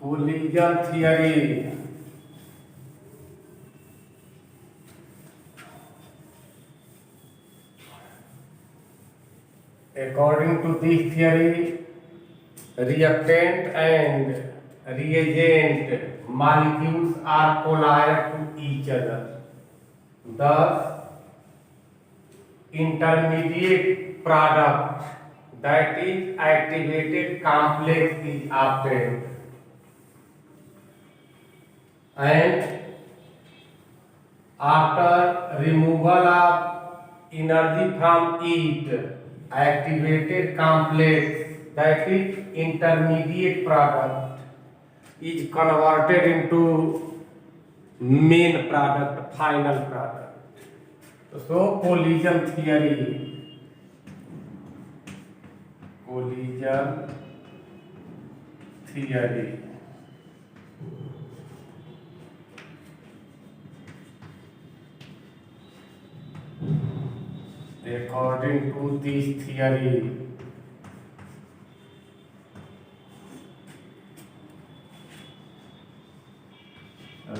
Collision theory. According to this theory, reactant and reagent molecules are collide to each other. Thus, intermediate product, that is activated complex, is obtained. And after removal of energy from it, activated complex, that is intermediate product, is converted into main product, final product. So collision theory, according to this theory,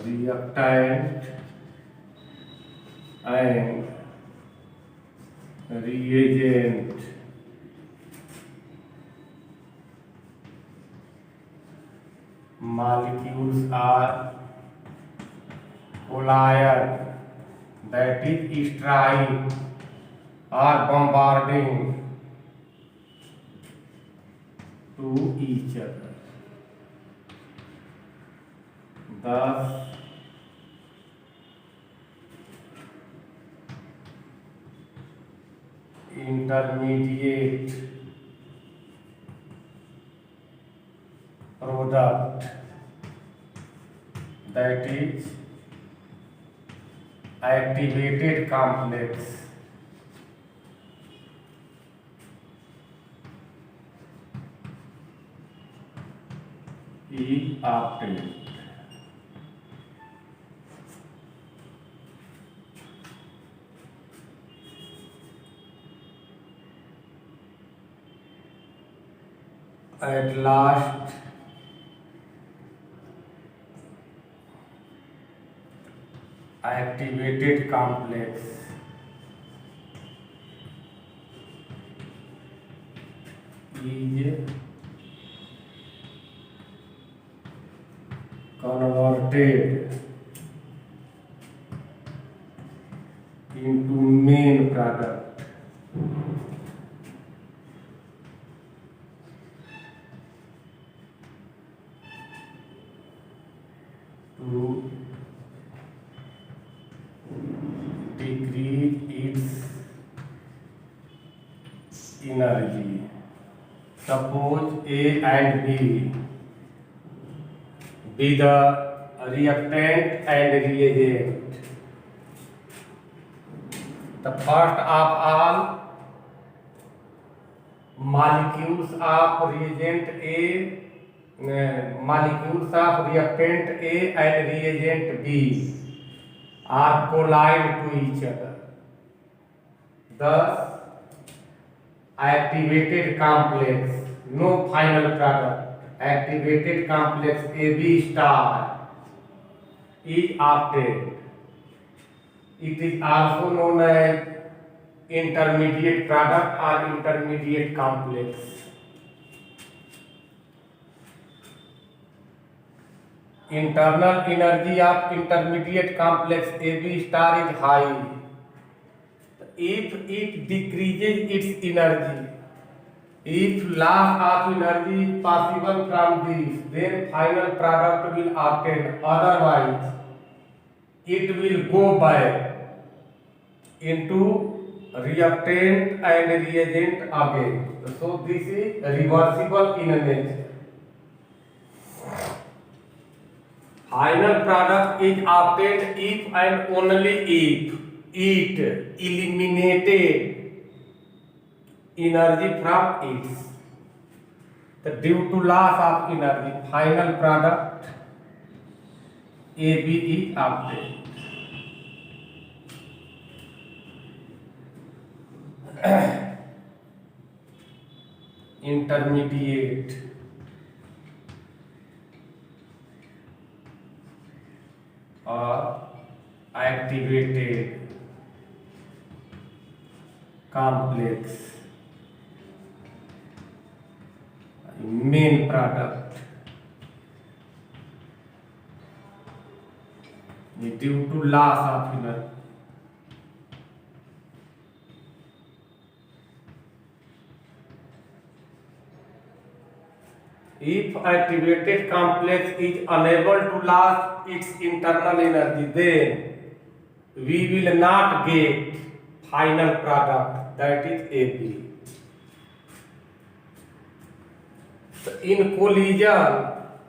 reactant and reagent molecules are collide, that is strike or bombarding to each other. Thus, intermediate product, that is activated complex, is obtained. At last, activated complex is converted into main product. To decrease its energy. Suppose A and B be the reactant and reagent. The first of all, molecules of reagent A, molecules of reactant A and reagent B are collide to each other. Thus, activated complex, no final product, activated complex AB star is obtained. It is also known as intermediate product or intermediate complex. Internal energy of intermediate complex AB star is high. If it decreases its energy, if loss of energy is possible from this, then final product will obtain. Otherwise, it will go back into reactant and reagent again. So this is reversible in nature. Final product is obtained if and only if it eliminated energy from it. So due to loss of energy, final product AB is obtained. Intermediate or activated complex main product due to loss of energy. If activated complex is unable to lose its internal energy, then we will not get final product, that is AB. So in collision,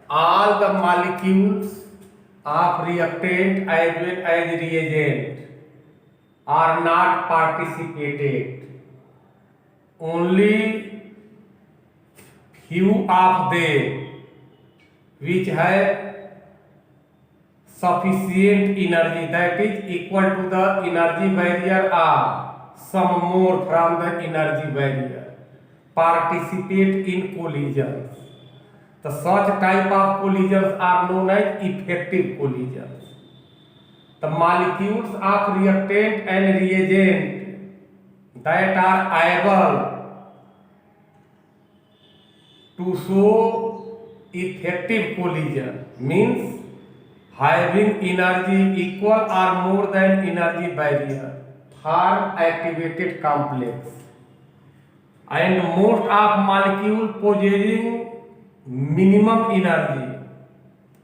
all the molecules of reactant as well as reagent are not participated. Only few of them which have sufficient energy, that is equal to the energy barrier or some more from the energy barrier, participate in collisions. The such type of collisions are known as effective collisions. The molecules of reactant and reagent that are able to show effective collision means having energy equal or more than energy barrier form activated complex, and most of molecule possessing minimum energy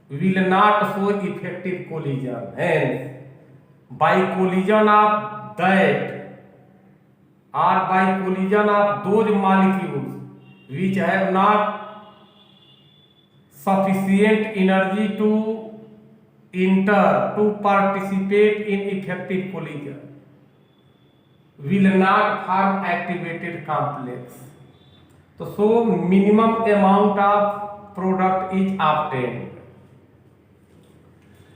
will not show effective collision. Hence, by collision of that or by collision of those molecules which have not sufficient energy to enter to participate in effective collision will not form activated complex. So minimum amount of product is obtained.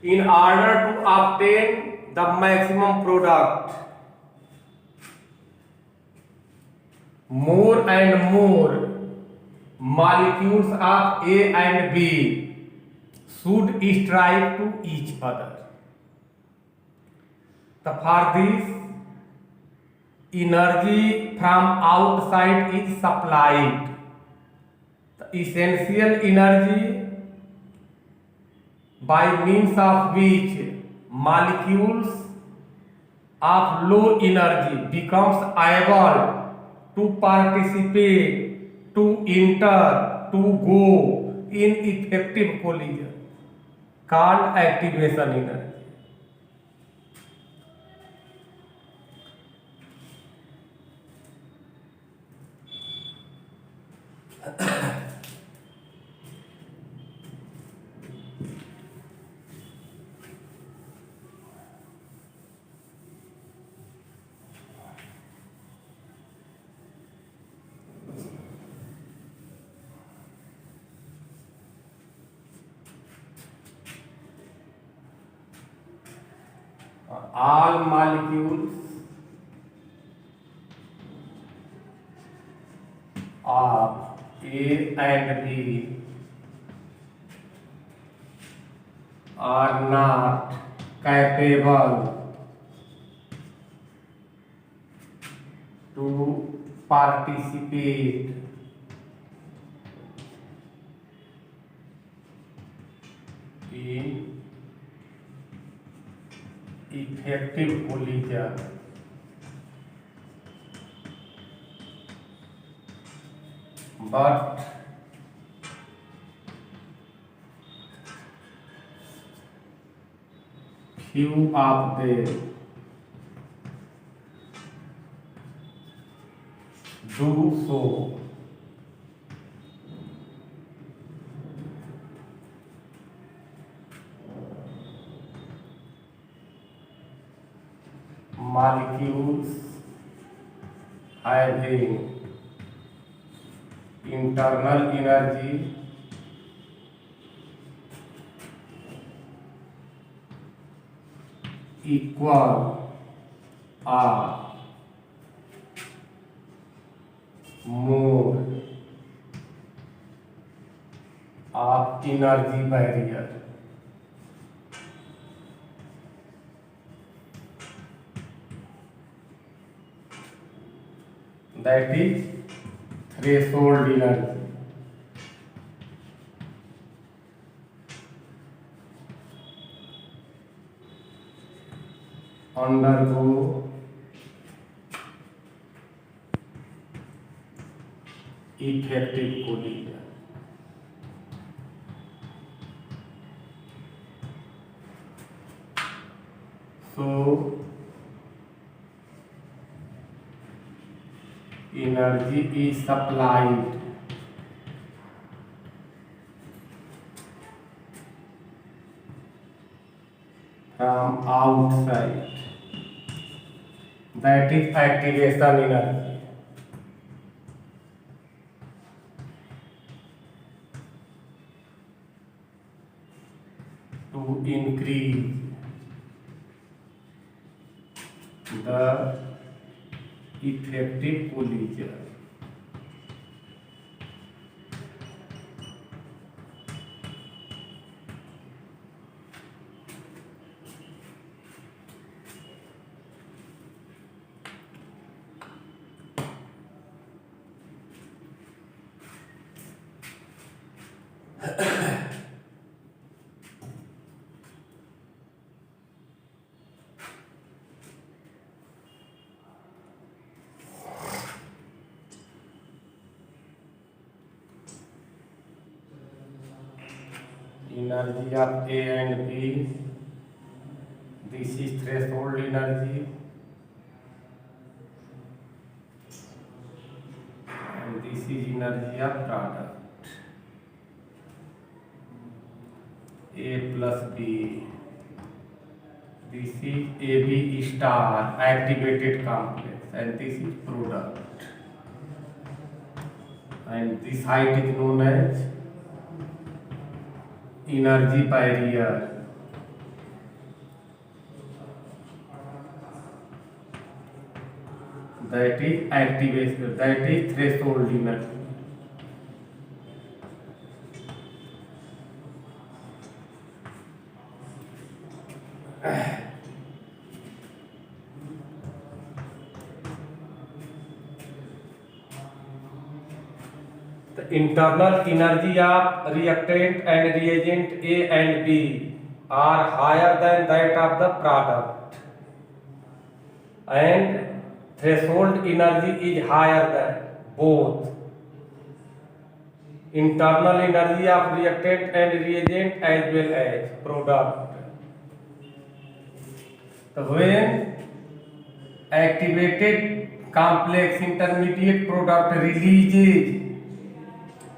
In order to obtain the maximum product, more and more molecules of A and B should strive to each other. For this, energy from outside is supplied. The essential energy by means of which molecules of low energy becomes able to participate, to enter, to go in effective collision called activation energy. All molecules of A and B are not capable to participate in effective collision. But few of them do so. Molecules having internal energy equal or more of energy barrier that is threshold energy. Undergo effective collision. So energy is supplied from outside, that is activation energy. To increase the effective collision. Energy of A and B. This is threshold energy, and this is energy of product. A plus B. This is AB star activated complex, and this is product. And this height is known as energy barrier. That is activation, that is threshold energy. The internal energy of reactant and reagent A and B are higher than that of the product, and threshold energy is higher than both. Internal energy of reactant and reagent as well as product. So when activated complex intermediate product releases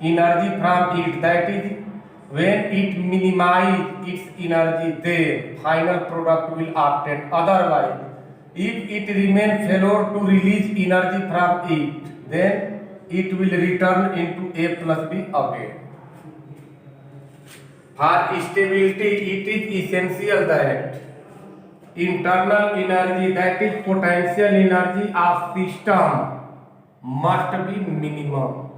energy from it, that is when it minimizes its energy, then final product will obtain. Otherwise, if it remains failure to release energy from it, then it will return into A plus B again. For stability, it is essential that internal energy, that is potential energy of system, must be minimum.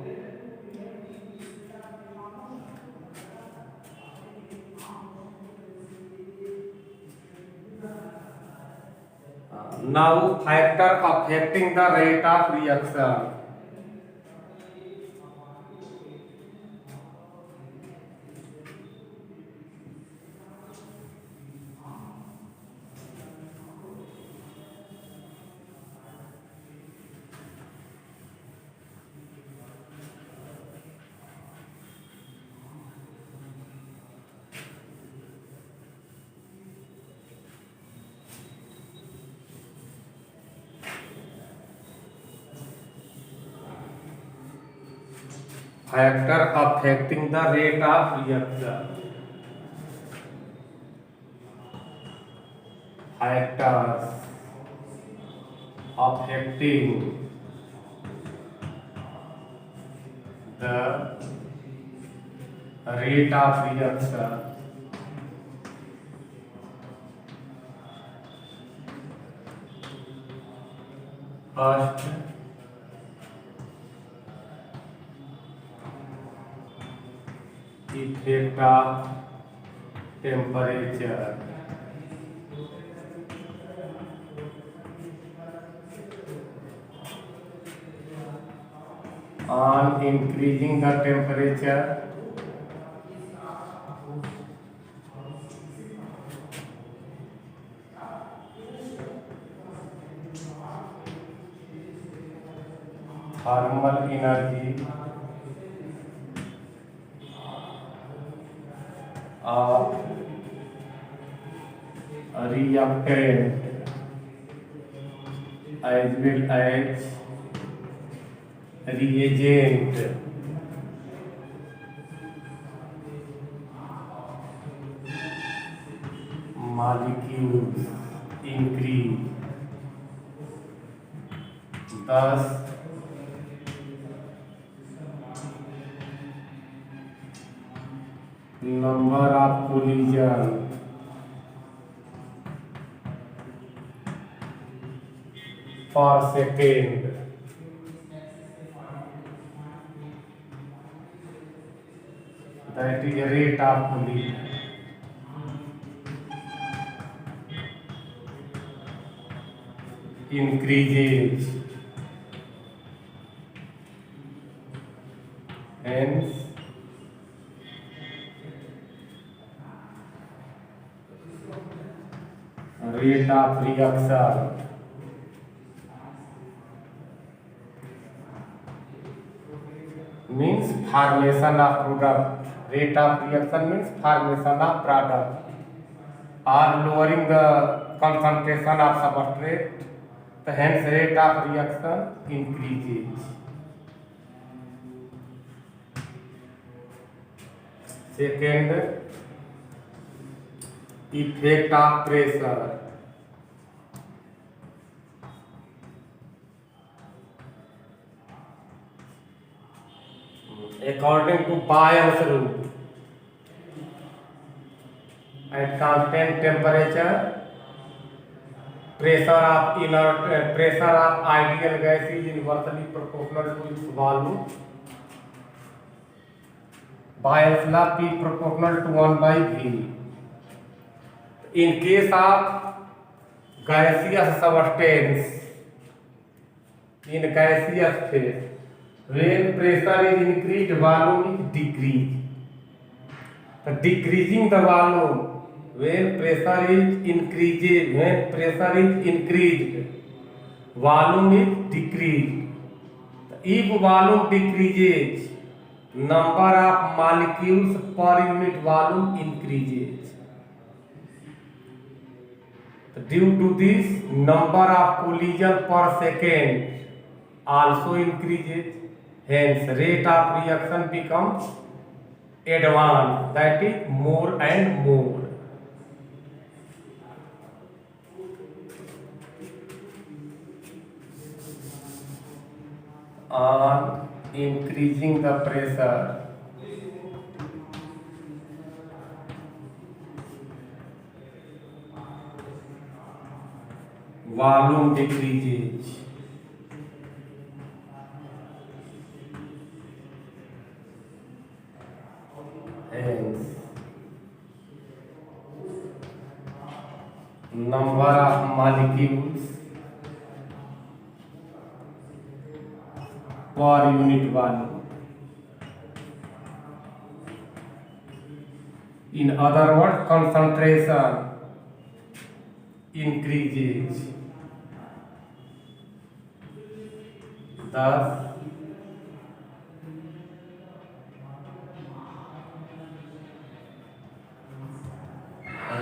Now factor affecting the rate of reaction. Factor affecting the rate of reaction. Factors affecting the rate of reaction. First, effect of temperature. on increasing the temperature, thermal energy of reactant as well as reagent molecules increase. Thus, number of collision per second that is rate of collision increases. Hence, rate of reaction means formation of product. Rate of reaction means formation of product or lowering the concentration of substrate. So hence rate of reaction increases. Second, effect of pressure. According to Bayer's rule, at constant temperature, pressure of ideal gas is inversely proportional to its volume. Bayer's law P proportional to 1 by V. In case of gaseous substance, in gaseous phase, when pressure is increased, volume is decreased. So decreasing the volume, when pressure is increased, volume is decreased. If volume decreases, number of molecules per unit volume increases. Due to this, number of collision per second also increases. Hence, rate of reaction becomes advanced, that is more and more. On increasing the pressure, volume decreases. Hence, number of molecules per unit volume. In other words, concentration increases. Thus,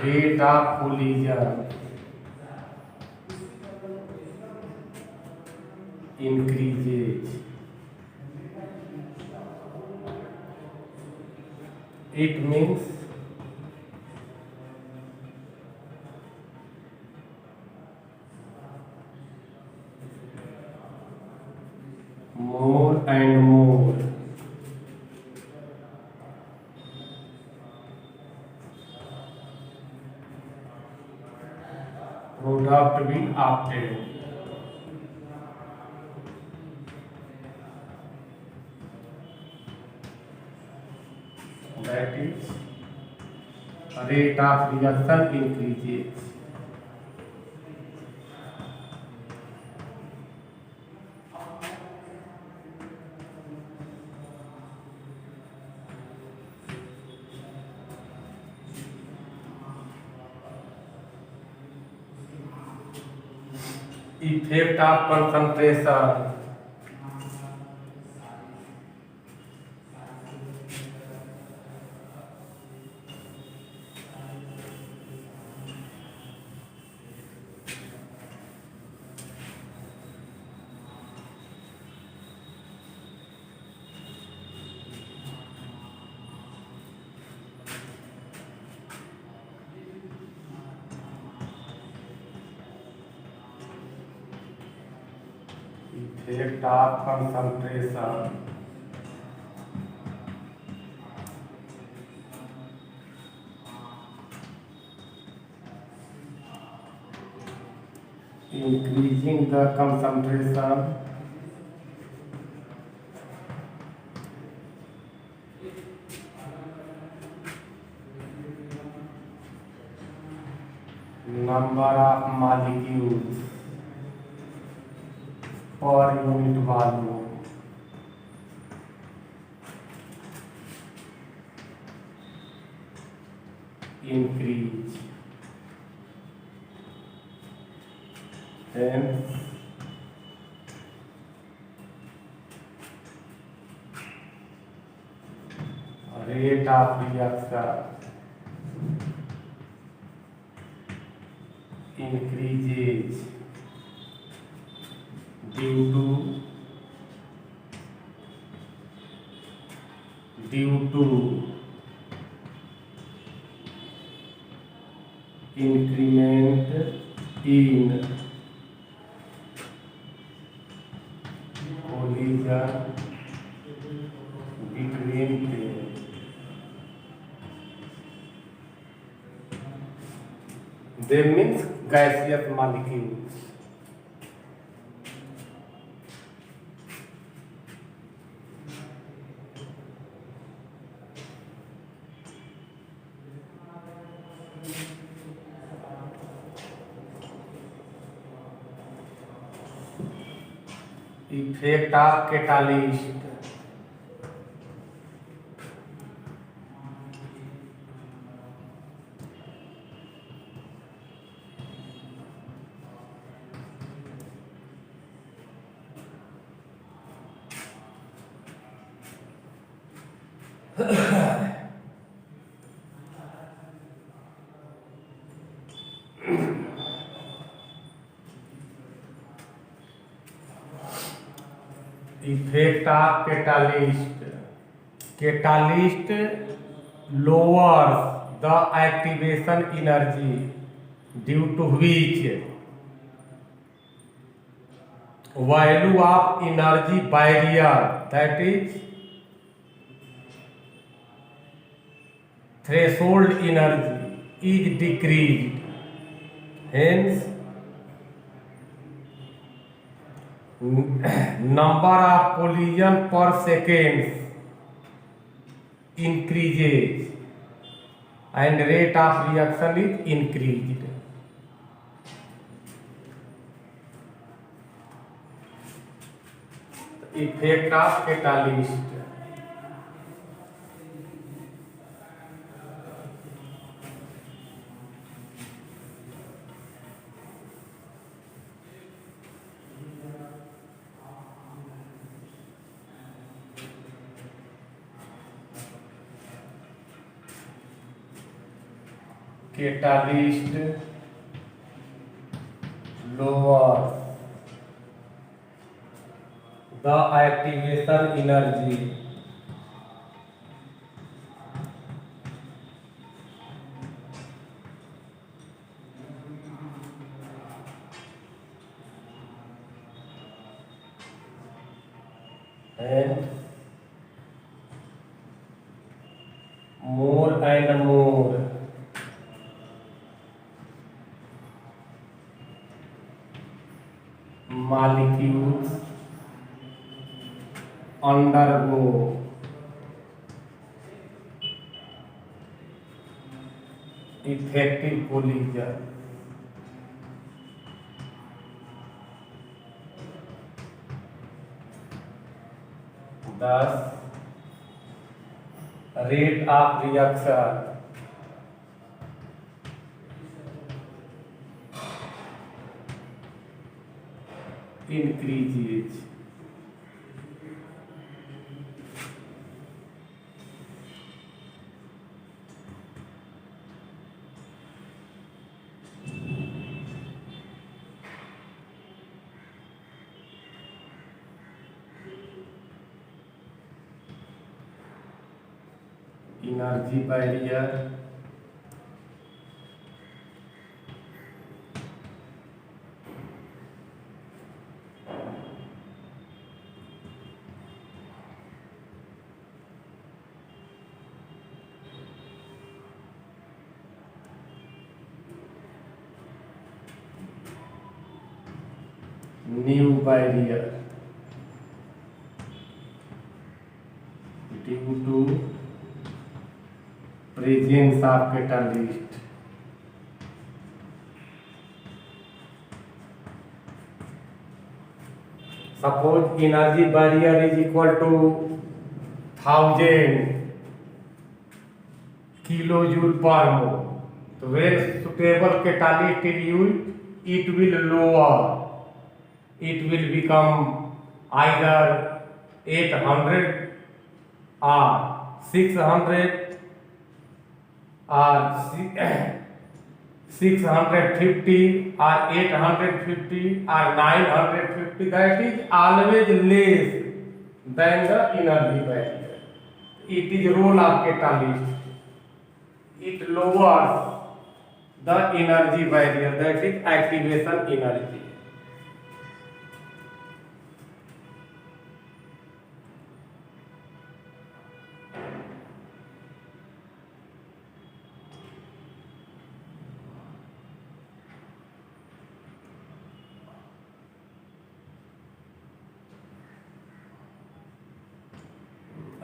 rate of collision increases. It means more and more product will obtain. That is, rate of reaction increases. effect of concentration. Effect of concentration. Increasing the concentration number of molecules per unit volume. Increase. Hence, rate of reaction increases due to increment in collision between they means gaseous molecules. Effect of catalyst. Effect of catalyst. Catalyst lowers the activation energy due to which value of energy barrier, that is threshold energy, is decreased. Hence, number of collision per second increases and rate of reaction is increased. Effect of catalyst. Catalyst lowers the activation energy and more and more molecules undergo effective collision. Thus, rate of reaction increases. Energy barrier. New barrier due to presence of catalyst. Suppose energy barrier is equal to 1000 kilojoule per mole. So when suitable catalyst is used, it will lower. It will become either 800 or 600 or 650 or 850 or 950. That is always less than the energy barrier. It is role of catalyst. It lowers the energy barrier, that is activation energy.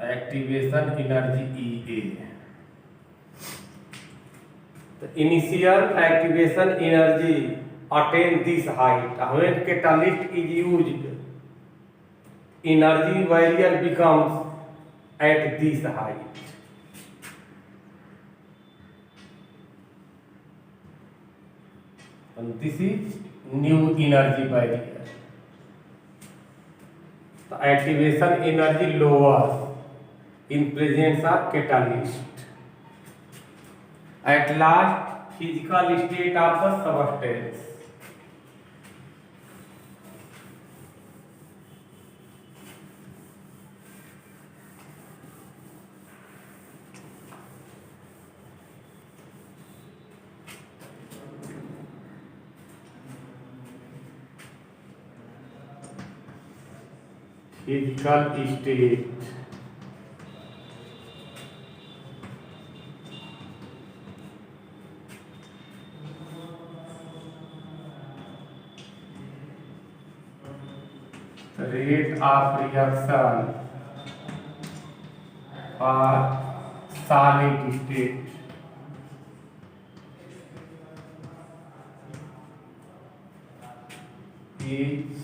Activation energy EA. The initial activation energy attains this height. When catalyst is used, energy barrier becomes at this height. And this is new energy barrier. The activation energy lowers in presence of catalyst. At last, physical state of the substance. Physical state. Rate of reaction for solid state. Is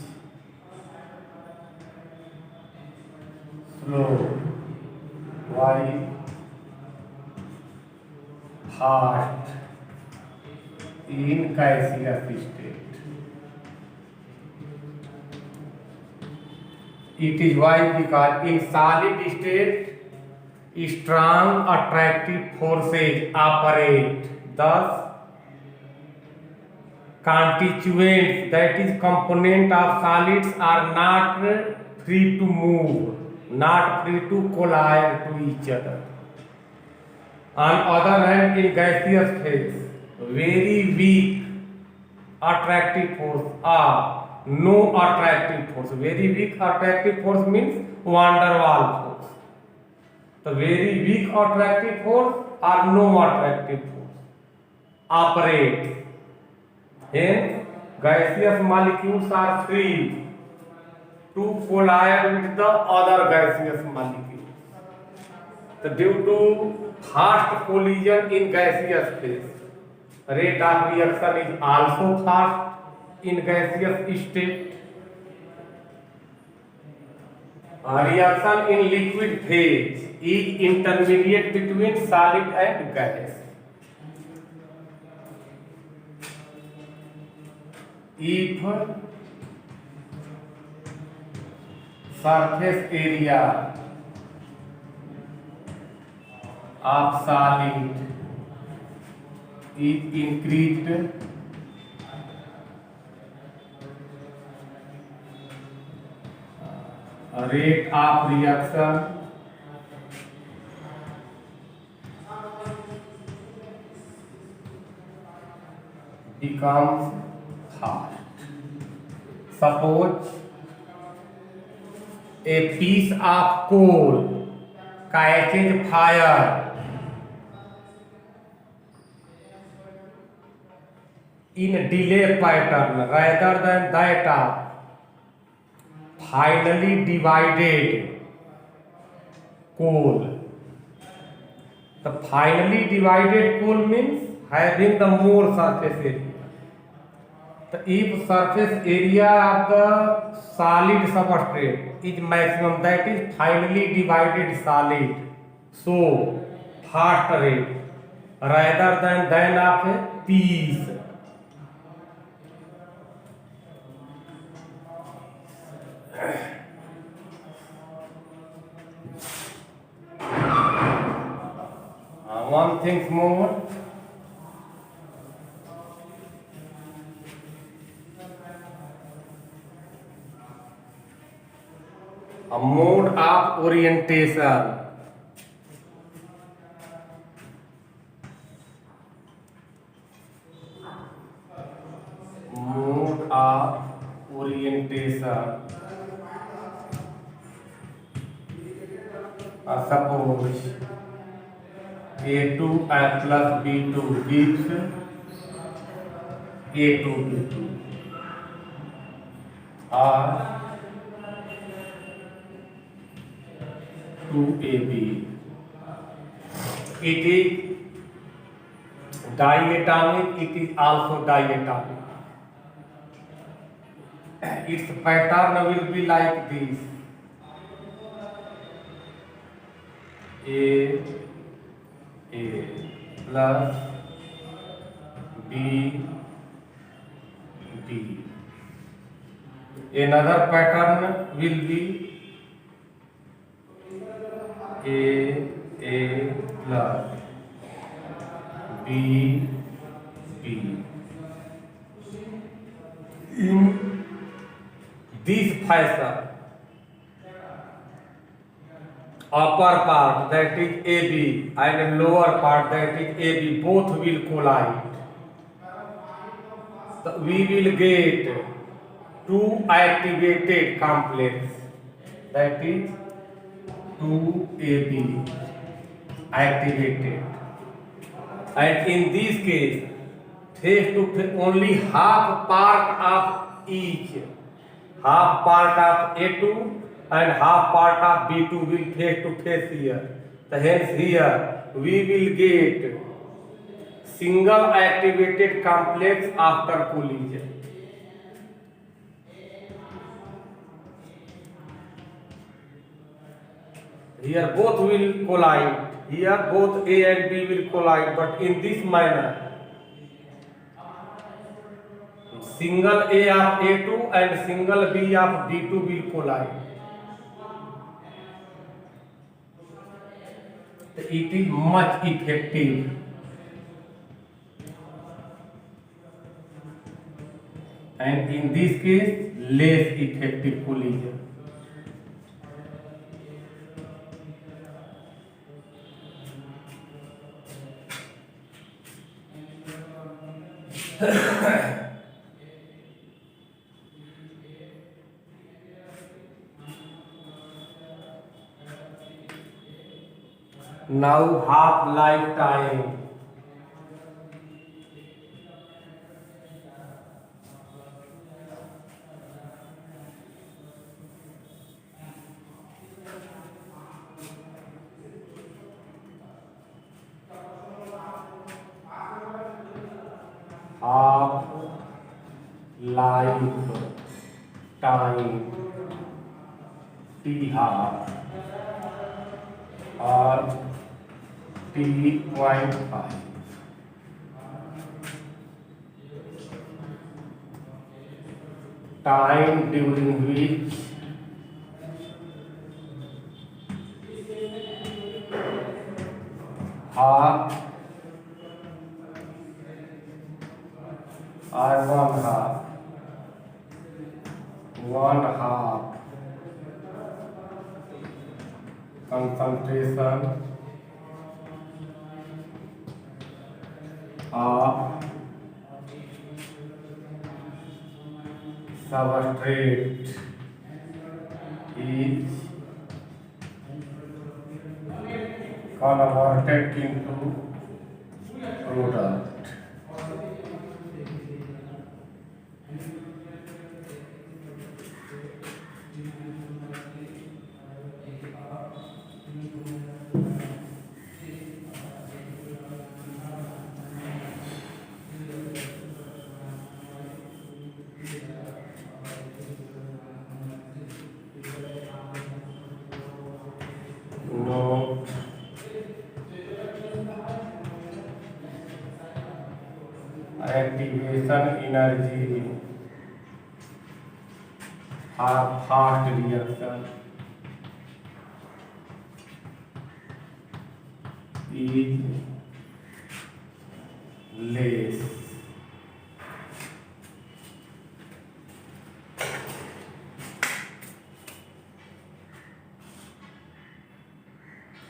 slow while fast in gaseous state. It is why, because in solid state strong attractive forces operate. Thus, constituents, that is component of solids, are not free to move, not free to collide to each other. On other hand, in gaseous phase, very weak attractive force or no attractive force. Very weak attractive force means van der Waals force. The very weak attractive force or no attractive force operates. Hence, gaseous molecules are free to collide with the other gaseous molecules. So due to fast collision in gaseous phase, rate of reaction is also fast in gaseous state. Reaction in liquid phase is intermediate between solid and gas. If surface area of solid is increased rate of reaction becomes fast. Suppose a piece of coal catches fire in a delay pattern rather than that of finally divided coal. The finally divided coal means having the more surface area. So if surface area of the solid substrate is maximum, that is finally divided solid, so fast rate rather than of a piece. One thing more. A mode of orientation. Mode of orientation. Suppose A2 and plus B2 gives A2 B2 or 2AB. It is diatomic, it is also diatomic. Its pattern will be like this. A plus B B. Another pattern will be A plus B B. In this fashion, upper part, that is AB, and lower part, that is AB, both will collide. So we will get two activated complex, that is 2AB activated, and in this case face to face only half part of each, half part of A2 and half part of B2 will face to face here. So hence here we will get single activated complex after collision. Here both will collide. Here both A and B will collide, but in this manner, single A of A2 and single B of B2 will collide. It is much effective. And in this case, less effective collision. Now half-life time. Half-life time T half or T.5. Time during which half or one half concentration of substrate is converted into product. Note activation energy or fast reaction is less